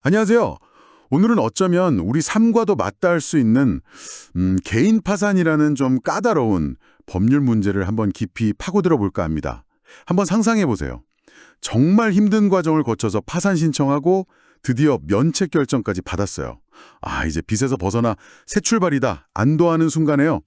안녕하세요. 오늘은 어쩌면 우리 삶과도 맞닿을 수 있는 개인 파산이라는 좀 까다로운 법률 문제를 한번 깊이 파고들어 볼까 합니다. 한번 상상해 보세요. 정말 힘든 과정을 거쳐서 파산 신청하고 드디어 면책 결정까지 받았어요. 아, 이제 빚에서 벗어나 새 출발이다. 안도하는 순간에요.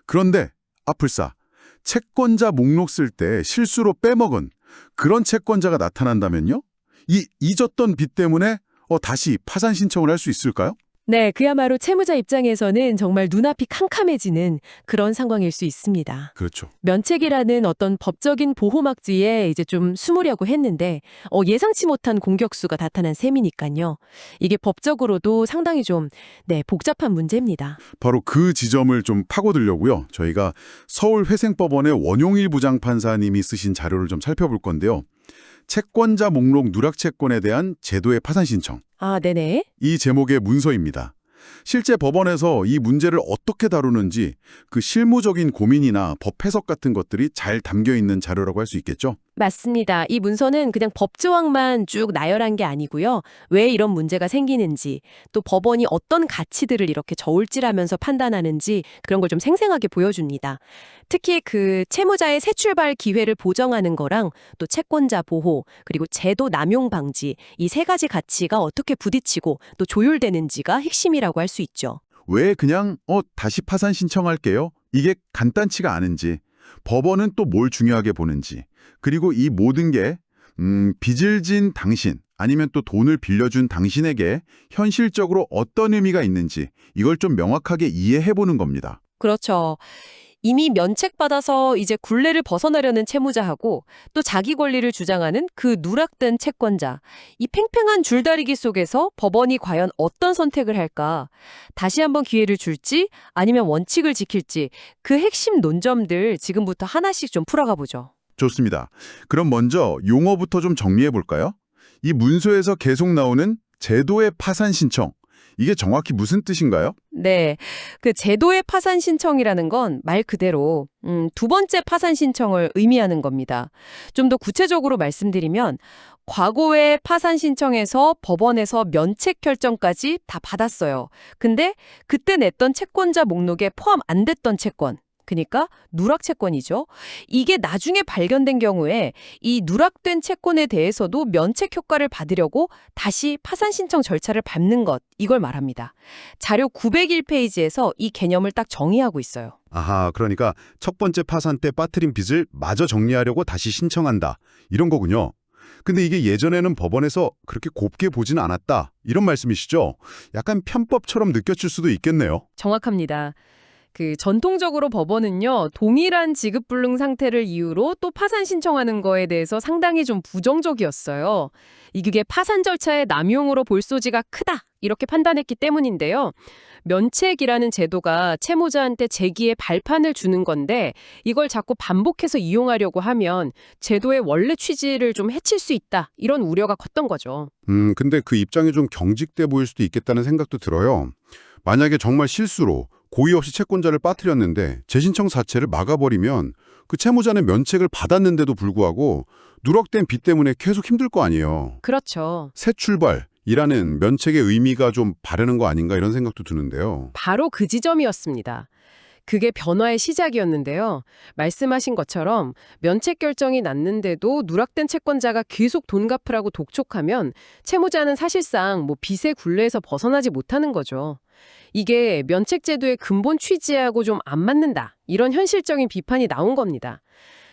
그런데 아플싸, 채권자 목록 쓸 때 실수로 빼먹은 그런 채권자가 나타난다면요? 이 잊었던 빚 때문에 다시 파산 신청을 할 수 있을까요? 네, 그야말로 채무자 입장에서는 정말 눈앞이 캄캄해지는 그런 상황일 수 있습니다. 그렇죠. 면책이라는 어떤 법적인 보호막지에 이제 좀 숨으려고 했는데 예상치 못한 공격수가 나타난 셈이니까요. 이게 법적으로도 상당히 좀 복잡한 문제입니다. 바로 그 지점을 좀 파고들려고요. 저희가 서울회생법원의 원용일 부장판사님이 쓰신 자료를 좀 살펴볼 건데요. 채권자 목록 누락채권에 대한 제도의 파산 신청. 아, 네네. 이 제목의 문서입니다. 실제 법원에서 이 문제를 어떻게 다루는지 그 실무적인 고민이나 법 해석 같은 것들이 잘 담겨 있는 자료라고 할 수 있겠죠? 맞습니다. 이 문서는 그냥 법조항만 쭉 나열한 게 아니고요. 왜 이런 문제가 생기는지, 또 법원이 어떤 가치들을 이렇게 저울질하면서 판단하는지 그런 걸 좀 생생하게 보여줍니다. 특히 그 채무자의 새 출발 기회를 보정하는 거랑 또 채권자 보호, 그리고 제도 남용 방지 이 세 가지 가치가 어떻게 부딪히고 또 조율되는지가 핵심이라고 할 수 있죠. 왜 그냥 다시 파산 신청할게요? 이게 간단치가 않은지, 법원은 또 뭘 중요하게 보는지, 그리고 이 모든 게 빚을 진 당신, 아니면 또 돈을 빌려준 당신에게 현실적으로 어떤 의미가 있는지 이걸 좀 명확하게 이해해보는 겁니다. 그렇죠. 이미 면책받아서 이제 굴레를 벗어나려는 채무자하고 또 자기 권리를 주장하는 그 누락된 채권자. 이 팽팽한 줄다리기 속에서 법원이 과연 어떤 선택을 할까? 다시 한번 기회를 줄지 아니면 원칙을 지킬지 그 핵심 논점들 지금부터 하나씩 좀 풀어가 보죠. 좋습니다. 그럼 먼저 용어부터 좀 정리해 볼까요? 이 문서에서 계속 나오는 제도의 파산 신청. 이게 정확히 무슨 뜻인가요? 네. 그 제도의 파산 신청이라는 건 말 그대로 두 번째 파산 신청을 의미하는 겁니다. 좀 더 구체적으로 말씀드리면 과거의 파산 신청에서 법원에서 면책 결정까지 다 받았어요. 근데 그때 냈던 채권자 목록에 포함 안 됐던 채권. 그러니까 누락 채권이죠. 이게 나중에 발견된 경우에 이 누락된 채권에 대해서도 면책 효과를 받으려고 다시 파산 신청 절차를 밟는 것, 이걸 말합니다. 자료 901페이지에서 이 개념을 딱 정의하고 있어요. 아하, 그러니까 첫 번째 파산 때 빠뜨린 빚을 마저 정리하려고 다시 신청한다. 이런 거군요. 근데 이게 예전에는 법원에서 그렇게 곱게 보진 않았다. 이런 말씀이시죠? 약간 편법처럼 느껴질 수도 있겠네요. 정확합니다. 그 전통적으로 법원은요, 동일한 지급불능 상태를 이유로 또 파산 신청하는 거에 대해서 상당히 좀 부정적이었어요. 이게 파산 절차의 남용으로 볼 소지가 크다, 이렇게 판단했기 때문인데요. 면책이라는 제도가 채무자한테 재기의 발판을 주는 건데 이걸 자꾸 반복해서 이용하려고 하면 제도의 원래 취지를 좀 해칠 수 있다, 이런 우려가 컸던 거죠. 근데 그 입장이 좀 경직돼 보일 수도 있겠다는 생각도 들어요. 만약에 정말 실수로 고의 없이 채권자를 빠뜨렸는데 재신청 자체를 막아버리면 그 채무자는 면책을 받았는데도 불구하고 누락된 빚 때문에 계속 힘들 거 아니에요. 그렇죠. 새 출발이라는 면책의 의미가 좀 바르는 거 아닌가 이런 생각도 드는데요. 바로 그 지점이었습니다. 그게 변화의 시작이었는데요. 말씀하신 것처럼 면책 결정이 났는데도 누락된 채권자가 계속 돈 갚으라고 독촉하면 채무자는 사실상 빚의 굴레에서 벗어나지 못하는 거죠. 이게 면책 제도의 근본 취지하고 좀 안 맞는다, 이런 현실적인 비판이 나온 겁니다.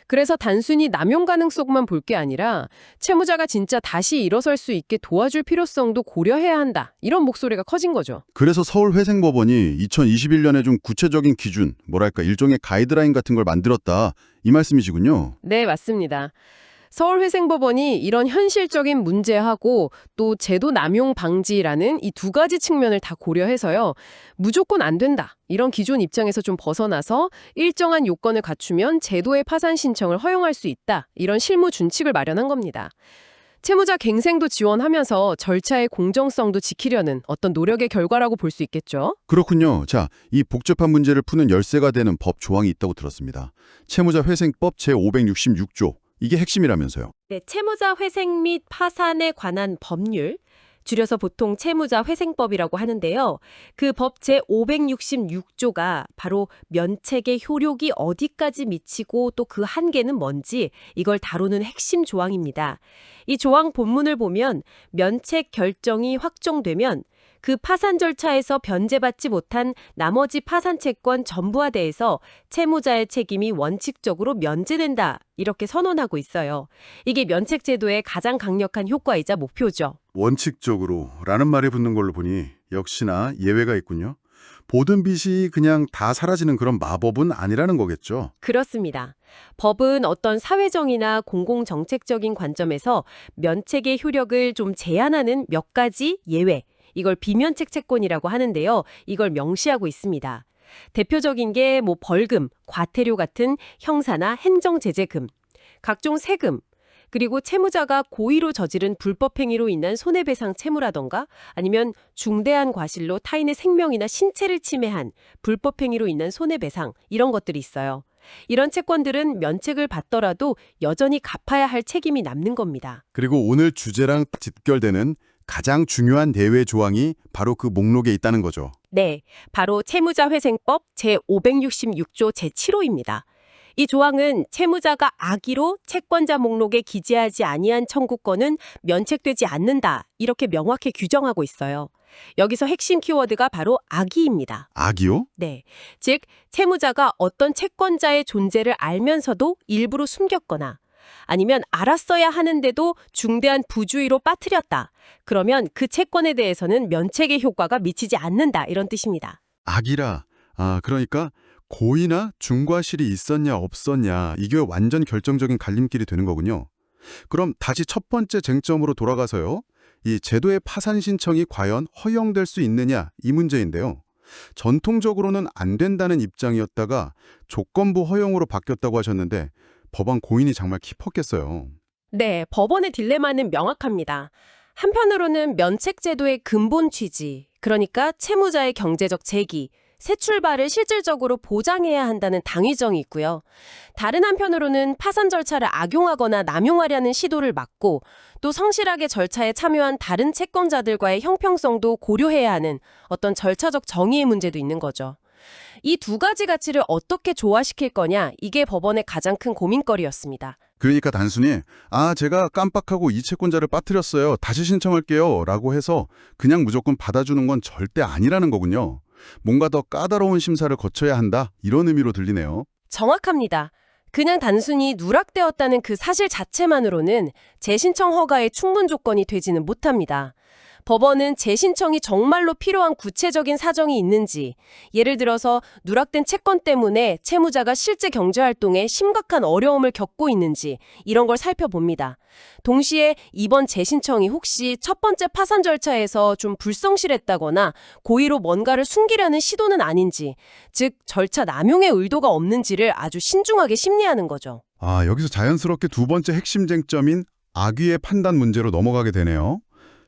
그래서 단순히 남용 가능성만 볼 게 아니라 채무자가 진짜 다시 일어설 수 있게 도와줄 필요성도 고려해야 한다, 이런 목소리가 커진 거죠. 그래서 서울회생법원이 2021년에 좀 구체적인 기준, 뭐랄까 일종의 가이드라인 같은 걸 만들었다, 이 말씀이시군요. 네, 맞습니다. 서울회생법원이 이런 현실적인 문제하고 또 제도 남용 방지라는 이 두 가지 측면을 다 고려해서요. 무조건 안 된다, 이런 기존 입장에서 좀 벗어나서 일정한 요건을 갖추면 제도의 파산 신청을 허용할 수 있다, 이런 실무 준칙을 마련한 겁니다. 채무자 갱생도 지원하면서 절차의 공정성도 지키려는 어떤 노력의 결과라고 볼 수 있겠죠. 그렇군요. 자, 이 복잡한 문제를 푸는 열쇠가 되는 법 조항이 있다고 들었습니다. 채무자 회생법 제566조. 이게 핵심이라면서요. 네, 채무자 회생 및 파산에 관한 법률, 줄여서 보통 채무자 회생법이라고 하는데요. 그 법 제566조가 바로 면책의 효력이 어디까지 미치고 또 그 한계는 뭔지 이걸 다루는 핵심 조항입니다. 이 조항 본문을 보면 면책 결정이 확정되면 그 파산 절차에서 변제받지 못한 나머지 파산 채권 전부에 대해서 채무자의 책임이 원칙적으로 면제된다. 이렇게 선언하고 있어요. 이게 면책 제도의 가장 강력한 효과이자 목표죠. 원칙적으로라는 말이 붙는 걸로 보니 역시나 예외가 있군요. 모든 빚이 그냥 다 사라지는 그런 마법은 아니라는 거겠죠. 그렇습니다. 법은 어떤 사회정의나 공공정책적인 관점에서 면책의 효력을 좀 제한하는 몇 가지 예외, 이걸 비면책 채권이라고 하는데요. 이걸 명시하고 있습니다. 대표적인 게 벌금, 과태료 같은 형사나 행정제재금, 각종 세금, 그리고 채무자가 고의로 저지른 불법 행위로 인한 손해배상 채무라던가 아니면 중대한 과실로 타인의 생명이나 신체를 침해한 불법 행위로 인한 손해배상 이런 것들이 있어요. 이런 채권들은 면책을 받더라도 여전히 갚아야 할 책임이 남는 겁니다. 그리고 오늘 주제랑 직결되는 가장 중요한 대외 조항이 바로 그 목록에 있다는 거죠. 네, 바로 채무자회생법 제566조 제7호입니다. 이 조항은 채무자가 악의로 채권자 목록에 기재하지 아니한 청구권은 면책되지 않는다. 이렇게 명확히 규정하고 있어요. 여기서 핵심 키워드가 바로 악의입니다. 악의요? 네, 즉 채무자가 어떤 채권자의 존재를 알면서도 일부러 숨겼거나 아니면 알았어야 하는데도 중대한 부주의로 빠뜨렸다. 그러면 그 채권에 대해서는 면책의 효과가 미치지 않는다. 이런 뜻입니다. 악의라. 그러니까 고의나 중과실이 있었냐 없었냐 이게 완전 결정적인 갈림길이 되는 거군요. 그럼 다시 첫 번째 쟁점으로 돌아가서요. 이 제도의 파산 신청이 과연 허용될 수 있느냐 이 문제인데요. 전통적으로는 안 된다는 입장이었다가 조건부 허용으로 바뀌었다고 하셨는데 법안 고인이 정말 깊었겠어요. 네, 법원의 딜레마는 명확합니다. 한편으로는 면책 제도의 근본 취지, 그러니까 채무자의 경제적 재기, 새 출발을 실질적으로 보장해야 한다는 당위정이 있고요. 다른 한편으로는 파산 절차를 악용하거나 남용하려는 시도를 막고 또 성실하게 절차에 참여한 다른 채권자들과의 형평성도 고려해야 하는 어떤 절차적 정의의 문제도 있는 거죠. 이 두 가지 가치를 어떻게 조화시킬 거냐, 이게 법원의 가장 큰 고민거리였습니다. 그러니까 단순히 제가 깜빡하고 이 채권자를 빠뜨렸어요. 다시 신청할게요. 라고 해서 그냥 무조건 받아주는 건 절대 아니라는 거군요. 뭔가 더 까다로운 심사를 거쳐야 한다. 이런 의미로 들리네요. 정확합니다. 그냥 단순히 누락되었다는 그 사실 자체만으로는 재신청 허가의 충분 조건이 되지는 못합니다. 법원은 재신청이 정말로 필요한 구체적인 사정이 있는지, 예를 들어서 누락된 채권 때문에 채무자가 실제 경제활동에 심각한 어려움을 겪고 있는지 이런 걸 살펴봅니다. 동시에 이번 재신청이 혹시 첫 번째 파산 절차에서 좀 불성실했다거나 고의로 뭔가를 숨기려는 시도는 아닌지, 즉 절차 남용의 의도가 없는지를 아주 신중하게 심리하는 거죠. 여기서 자연스럽게 두 번째 핵심 쟁점인 악의의 판단 문제로 넘어가게 되네요.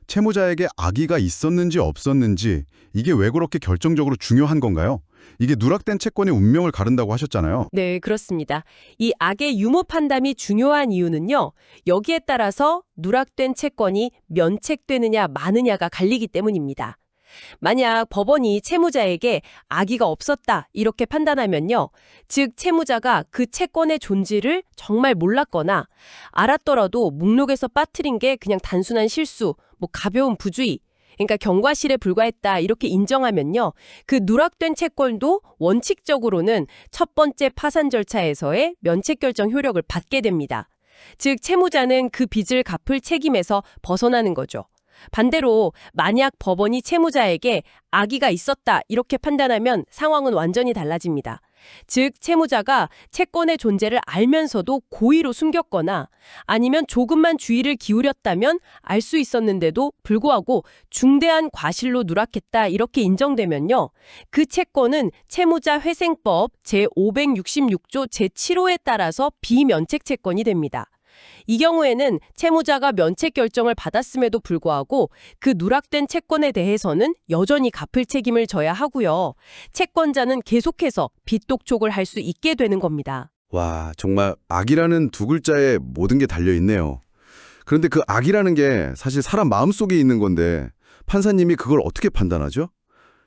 채무자에게 악의가 있었는지 없었는지 이게 왜 그렇게 결정적으로 중요한 건가요? 이게 누락된 채권의 운명을 가른다고 하셨잖아요. 네, 그렇습니다. 이 악의 유무 판단이 중요한 이유는요. 여기에 따라서 누락된 채권이 면책되느냐 마느냐가 갈리기 때문입니다. 만약 법원이 채무자에게 악의가 없었다 이렇게 판단하면요. 즉 채무자가 그 채권의 존재를 정말 몰랐거나 알았더라도 목록에서 빠뜨린 게 그냥 단순한 실수, 가벼운 부주의, 그러니까 경과실에 불과했다 이렇게 인정하면요. 그 누락된 채권도 원칙적으로는 첫 번째 파산 절차에서의 면책 결정 효력을 받게 됩니다. 즉 채무자는 그 빚을 갚을 책임에서 벗어나는 거죠. 반대로 만약 법원이 채무자에게 악의가 있었다 이렇게 판단하면 상황은 완전히 달라집니다. 즉 채무자가 채권의 존재를 알면서도 고의로 숨겼거나 아니면 조금만 주의를 기울였다면 알 수 있었는데도 불구하고 중대한 과실로 누락했다 이렇게 인정되면요. 그 채권은 채무자회생법 제566조 제7호에 따라서 비면책 채권이 됩니다. 이 경우에는 채무자가 면책 결정을 받았음에도 불구하고 그 누락된 채권에 대해서는 여전히 갚을 책임을 져야 하고요. 채권자는 계속해서 빚 독촉을 할 수 있게 되는 겁니다. 와, 정말 악이라는 두 글자에 모든 게 달려있네요. 그런데 그 악이라는 게 사실 사람 마음속에 있는 건데 판사님이 그걸 어떻게 판단하죠?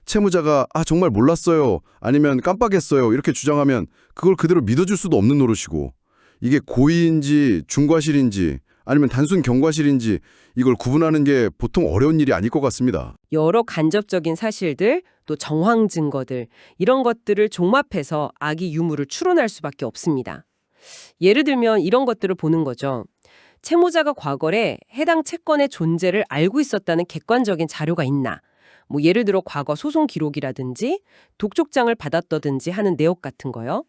채무자가 정말 몰랐어요. 아니면 깜빡했어요. 이렇게 주장하면 그걸 그대로 믿어줄 수도 없는 노릇이고 이게 고의인지 중과실인지 아니면 단순 경과실인지 이걸 구분하는 게 보통 어려운 일이 아닐 것 같습니다. 여러 간접적인 사실들, 또 정황 증거들, 이런 것들을 종합해서 악의 유무를 추론할 수밖에 없습니다. 예를 들면 이런 것들을 보는 거죠. 채무자가 과거에 해당 채권의 존재를 알고 있었다는 객관적인 자료가 있나? 예를 들어 과거 소송 기록이라든지 독촉장을 받았다든지 하는 내역 같은 거요.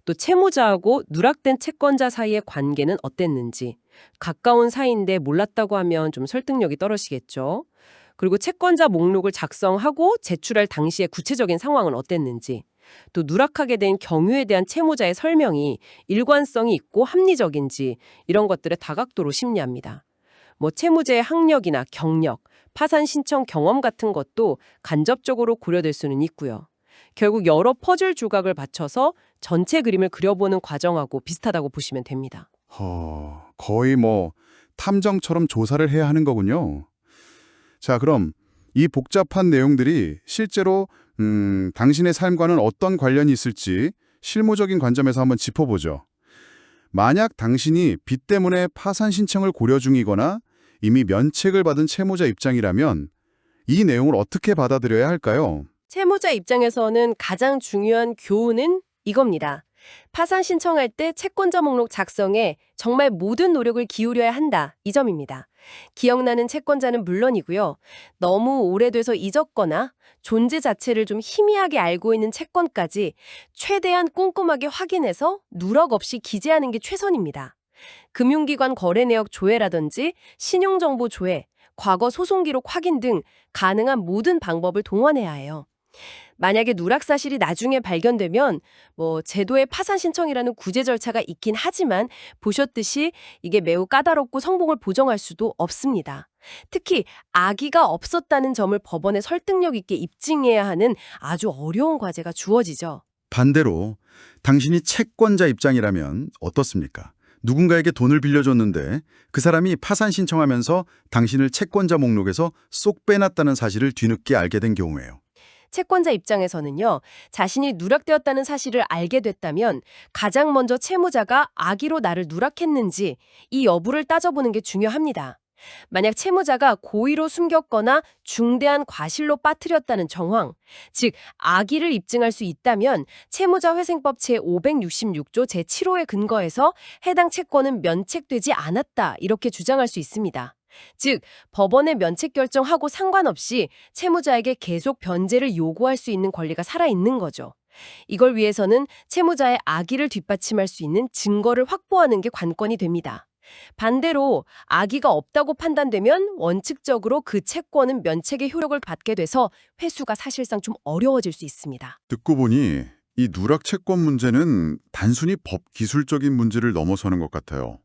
또 채무자하고 누락된 채권자 사이의 관계는 어땠는지, 가까운 사이인데 몰랐다고 하면 좀 설득력이 떨어지겠죠. 그리고 채권자 목록을 작성하고 제출할 당시의 구체적인 상황은 어땠는지, 또 누락하게 된 경유에 대한 채무자의 설명이 일관성이 있고 합리적인지 이런 것들을 다각도로 심리합니다. 채무자의 학력이나 경력, 파산 신청 경험 같은 것도 간접적으로 고려될 수는 있고요. 결국 여러 퍼즐 조각을 받쳐서 전체 그림을 그려보는 과정하고 비슷하다고 보시면 됩니다. 거의 탐정처럼 조사를 해야 하는 거군요. 자, 그럼 이 복잡한 내용들이 실제로 당신의 삶과는 어떤 관련이 있을지 실무적인 관점에서 한번 짚어보죠. 만약 당신이 빚 때문에 파산 신청을 고려 중이거나 이미 면책을 받은 채무자 입장이라면 이 내용을 어떻게 받아들여야 할까요? 채무자 입장에서는 가장 중요한 교훈은 이겁니다. 파산 신청할 때 채권자 목록 작성에 정말 모든 노력을 기울여야 한다. 이 점입니다. 기억나는 채권자는 물론이고요. 너무 오래돼서 잊었거나 존재 자체를 좀 희미하게 알고 있는 채권까지 최대한 꼼꼼하게 확인해서 누락 없이 기재하는 게 최선입니다. 금융기관 거래 내역 조회라든지 신용정보 조회, 과거 소송 기록 확인 등 가능한 모든 방법을 동원해야 해요. 만약에 누락 사실이 나중에 발견되면 제도의 파산 신청이라는 구제 절차가 있긴 하지만 보셨듯이 이게 매우 까다롭고 성공을 보정할 수도 없습니다. 특히 악의가 없었다는 점을 법원에 설득력 있게 입증해야 하는 아주 어려운 과제가 주어지죠. 반대로 당신이 채권자 입장이라면 어떻습니까? 누군가에게 돈을 빌려줬는데 그 사람이 파산 신청하면서 당신을 채권자 목록에서 쏙 빼놨다는 사실을 뒤늦게 알게 된 경우에요. 채권자 입장에서는요, 자신이 누락되었다는 사실을 알게 됐다면 가장 먼저 채무자가 악의로 나를 누락했는지 이 여부를 따져보는 게 중요합니다. 만약 채무자가 고의로 숨겼거나 중대한 과실로 빠뜨렸다는 정황, 즉 악의를 입증할 수 있다면 채무자회생법 제566조 제7호에 근거해서 해당 채권은 면책되지 않았다 이렇게 주장할 수 있습니다. 즉 법원의 면책 결정하고 상관없이 채무자에게 계속 변제를 요구할 수 있는 권리가 살아있는 거죠. 이걸 위해서는 채무자의 악의를 뒷받침할 수 있는 증거를 확보하는 게 관건이 됩니다. 반대로 악의가 없다고 판단되면 원칙적으로 그 채권은 면책의 효력을 받게 돼서 회수가 사실상 좀 어려워질 수 있습니다. 듣고 보니 이 누락 채권 문제는 단순히 법 기술적인 문제를 넘어서는 것 같아요.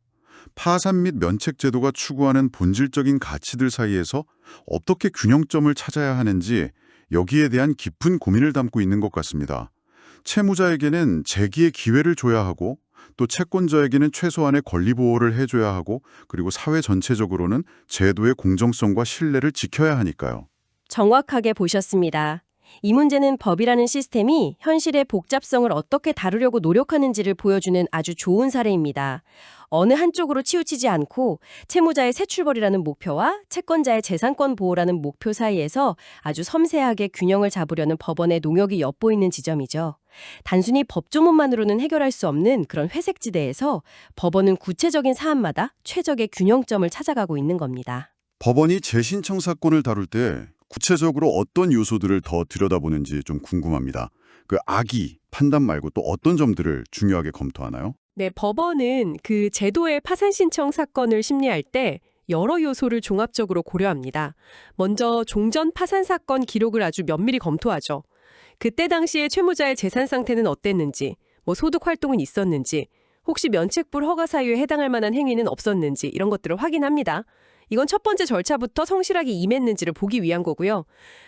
파산 및 면책 제도가 추구하는 본질적인 가치들 사이에서 어떻게 균형점을 찾아야 하는지 여기에 대한 깊은 고민을 담고 있는 것 같습니다. 채무자에게는 재기의 기회를 줘야 하고 또 채권자에게는 최소한의 권리 보호를 해줘야 하고 그리고 사회 전체적으로는 제도의 공정성과 신뢰를 지켜야 하니까요. 정확하게 보셨습니다. 이 문제는 법이라는 시스템이 현실의 복잡성을 어떻게 다루려고 노력하는지를 보여주는 아주 좋은 사례입니다. 어느 한쪽으로 치우치지 않고 채무자의 세출벌이라는 목표와 채권자의 재산권 보호라는 목표 사이에서 아주 섬세하게 균형을 잡으려는 법원의 농역이 엿보이는 지점이죠. 단순히 법조문만으로는 해결할 수 없는 그런 회색지대에서 법원은 구체적인 사안마다 최적의 균형점을 찾아가고 있는 겁니다. 법원이 재신청 사건을 다룰 때 구체적으로 어떤 요소들을 더 들여다보는지 좀 궁금합니다. 그 악의, 판단 말고 또 어떤 점들을 중요하게 검토하나요? 네, 법원은 그 제도의 파산 신청 사건을 심리할 때 여러 요소를 종합적으로 고려합니다. 먼저 종전 파산 사건 기록을 아주 면밀히 검토하죠. 그때 당시에 채무자의 재산 상태는 어땠는지, 소득 활동은 있었는지, 혹시 면책불 허가 사유에 해당할 만한 행위는 없었는지 이런 것들을 확인합니다. 이건 첫 번째 절차부터 성실하게 임했는지를 보기 위한 거고요.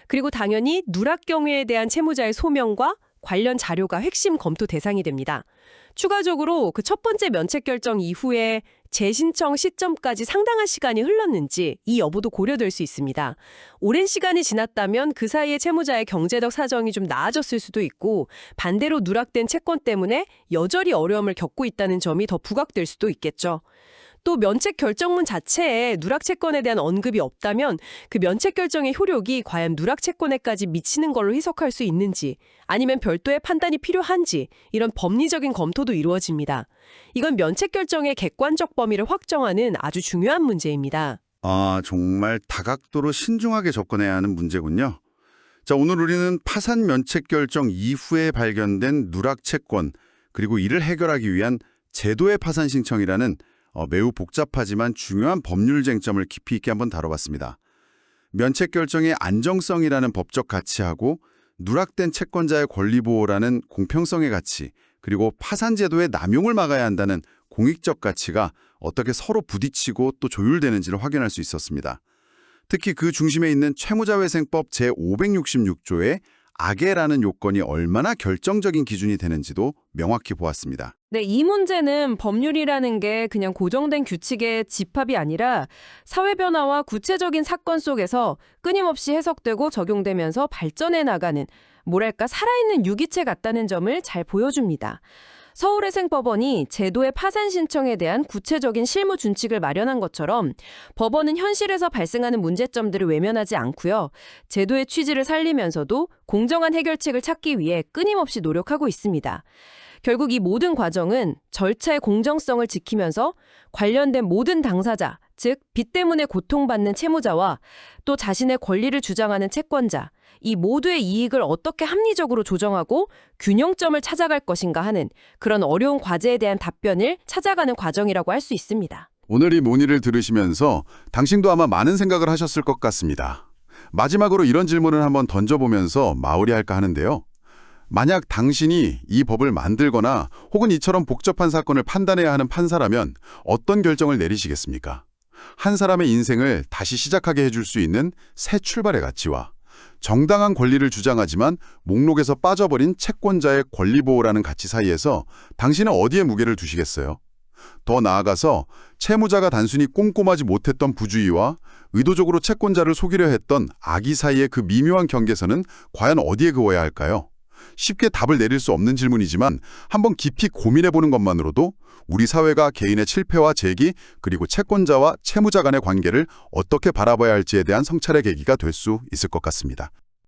그리고 당연히 누락 경위에 대한 채무자의 소명과 관련 자료가 핵심 검토 대상이 됩니다. 추가적으로 그 첫 번째 면책 결정 이후에 재신청 시점까지 상당한 시간이 흘렀는지 이 여부도 고려될 수 있습니다. 오랜 시간이 지났다면 그 사이에 채무자의 경제적 사정이 좀 나아졌을 수도 있고 반대로 누락된 채권 때문에 여전히 어려움을 겪고 있다는 점이 더 부각될 수도 있겠죠. 또 면책 결정문 자체에 누락 채권에 대한 언급이 없다면 그 면책 결정의 효력이 과연 누락 채권에까지 미치는 걸로 해석할 수 있는지 아니면 별도의 판단이 필요한지 이런 법리적인 검토도 이루어집니다. 이건 면책 결정의 객관적 범위를 확정하는 아주 중요한 문제입니다. 아, 정말 다각도로 신중하게 접근해야 하는 문제군요. 자, 오늘 우리는 파산 면책 결정 이후에 발견된 누락 채권 그리고 이를 해결하기 위한 제도의 파산 신청이라는 매우 복잡하지만 중요한 법률 쟁점을 깊이 있게 한번 다뤄봤습니다. 면책 결정의 안정성이라는 법적 가치하고 누락된 채권자의 권리 보호라는 공평성의 가치, 그리고 파산 제도의 남용을 막아야 한다는 공익적 가치가 어떻게 서로 부딪히고 또 조율되는지를 확인할 수 있었습니다. 특히 그 중심에 있는 채무자회생법 제566조의 악의라는 요건이 얼마나 결정적인 기준이 되는지도 명확히 보았습니다. 네, 이 문제는 법률이라는 게 그냥 고정된 규칙의 집합이 아니라 사회 변화와 구체적인 사건 속에서 끊임없이 해석되고 적용되면서 발전해 나가는 뭐랄까 살아있는 유기체 같다는 점을 잘 보여줍니다. 서울회생법원이 제도의 파산 신청에 대한 구체적인 실무 준칙을 마련한 것처럼 법원은 현실에서 발생하는 문제점들을 외면하지 않고요. 제도의 취지를 살리면서도 공정한 해결책을 찾기 위해 끊임없이 노력하고 있습니다. 결국 이 모든 과정은 절차의 공정성을 지키면서 관련된 모든 당사자, 즉 빚 때문에 고통받는 채무자와 또 자신의 권리를 주장하는 채권자, 이 모두의 이익을 어떻게 합리적으로 조정하고 균형점을 찾아갈 것인가 하는 그런 어려운 과제에 대한 답변을 찾아가는 과정이라고 할 수 있습니다. 오늘 이 논의를 들으시면서 당신도 아마 많은 생각을 하셨을 것 같습니다. 마지막으로 이런 질문을 한번 던져보면서 마무리할까 하는데요. 만약 당신이 이 법을 만들거나 혹은 이처럼 복잡한 사건을 판단해야 하는 판사라면 어떤 결정을 내리시겠습니까? 한 사람의 인생을 다시 시작하게 해줄 수 있는 새 출발의 가치와 정당한 권리를 주장하지만 목록에서 빠져버린 채권자의 권리 보호라는 가치 사이에서 당신은 어디에 무게를 두시겠어요? 더 나아가서 채무자가 단순히 꼼꼼하지 못했던 부주의와 의도적으로 채권자를 속이려 했던 악의 사이의 그 미묘한 경계선은 과연 어디에 그어야 할까요? 쉽게 답을 내릴 수 없는 질문이지만 한번 깊이 고민해보는 것만으로도 우리 사회가 개인의 실패와 재기 그리고 채권자와 채무자 간의 관계를 어떻게 바라봐야 할지에 대한 성찰의 계기가 될 수 있을 것 같습니다.